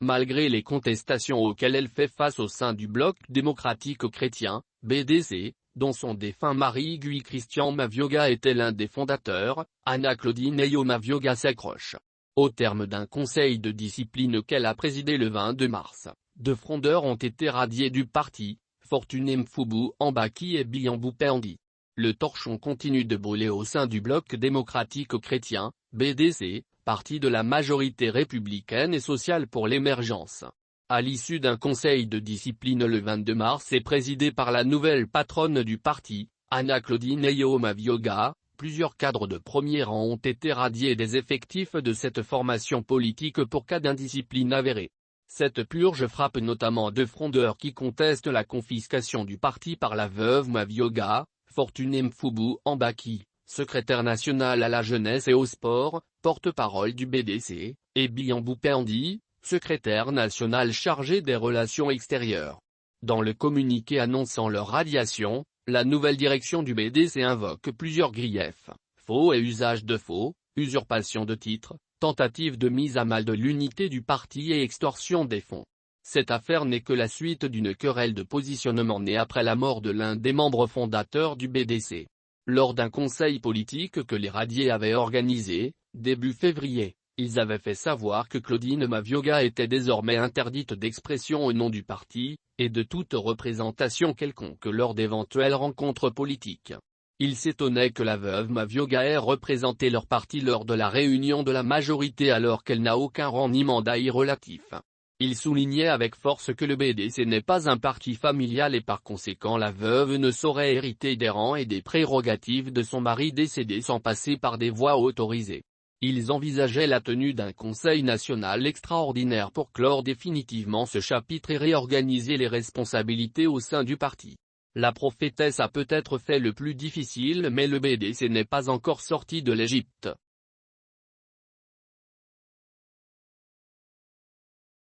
malgré les contestations auxquelles elle fait face au sein du bloc démocratico-chrétien, BDC, dont son défunt mari Guy Christian Mavioga était l'un des fondateurs. Anna-Claudine Eyo Mavioga s'accroche. Au terme d'un conseil de discipline qu'elle a présidé le 22 mars, 2 frondeurs ont été radiés du parti, Fortuné Mfubu Ambaki et Biyambou Pendi. Le torchon continue de brûler au sein du bloc démocratico-chrétien, BDC, parti de la majorité républicaine et sociale pour l'émergence. À l'issue d'un conseil de discipline le 22 mars et présidé par la nouvelle patronne du parti, Anna-Claudine Eyo Mavioga, plusieurs cadres de premier rang ont été radiés des effectifs de cette formation politique pour cas d'indiscipline avérée. Cette purge frappe notamment 2 frondeurs qui contestent la confiscation du parti par la veuve Mavioga, Fortuné Mfubu Ambaki, secrétaire national à la jeunesse et au sport, porte-parole du BDC, et Biyambou Pendi, secrétaire national chargé des relations extérieures. Dans le communiqué annonçant leur radiation, la nouvelle direction du BDC invoque plusieurs griefs: faux et usage de faux, usurpation de titres, tentative de mise à mal de l'unité du parti et extorsion des fonds. Cette affaire n'est que la suite d'une querelle de positionnement née après la mort de l'un des membres fondateurs du BDC. Lors d'un conseil politique que les radiés avaient organisé, début février, ils avaient fait savoir que Claudine Mavioga était désormais interdite d'expression au nom du parti, et de toute représentation quelconque lors d'éventuelles rencontres politiques. Ils s'étonnaient que la veuve Mavioga ait représenté leur parti lors de la réunion de la majorité alors qu'elle n'a aucun rang ni mandat y relatif. Ils soulignaient avec force que le BDC n'est pas un parti familial et par conséquent la veuve ne saurait hériter des rangs et des prérogatives de son mari décédé sans passer par des voies autorisées. Ils envisageaient la tenue d'un conseil national extraordinaire pour clore définitivement ce chapitre et réorganiser les responsabilités au sein du parti. La prophétesse a peut-être fait le plus difficile mais le BDC n'est pas encore sorti de l'Égypte.